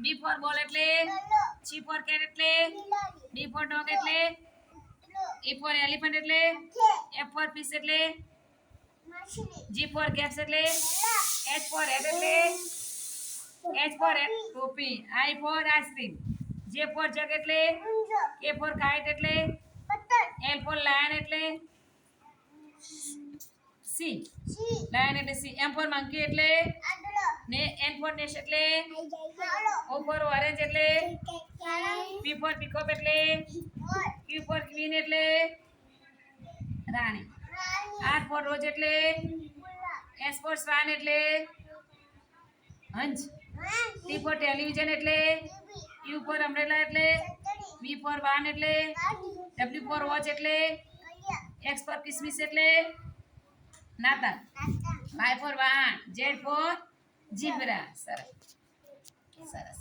બી four બોલ એટલે C four cat એટલે ડી ફોર ડોગ એટલે E ફોર એલિફન્ટ એટલે એફ ફોર ફિશ એટલે જી ફોર કેટ્સ એટલે એચ ફોર હેડ એટલે એચ ફોર ટોપી આઈ ફોર આઈસ્ક્રીમ જે ફોર જગ એટલે કે ફોર કાઇટ એટલે એલ ફોર લાયન એટલે સી લાયન એટલે સી એમ ફોર મંકી એટલે ને એન ફોર નેશ એટલે ઓ ફોર ઓરેન્જ એટલે પી ફોર પીકોક એટલે ક્યુ ફોર ક્વીન એટલે રાણી આર ફોર રોજ એટલે એસ ફોર સ્વાન એટલે હંસ ટી ફોર ટેલિવિઝન એટલે યુ ફોર અમ્બ્રેલા એટલે વી ફોર વાન એટલે ડબલ્યુ ફોર વોચ એટલે એક્સ ફોર કિસમિસ એટલે નાતા વાય ફોર વાહન ઝેડ ફોર જીબ્રા સરસ સરસ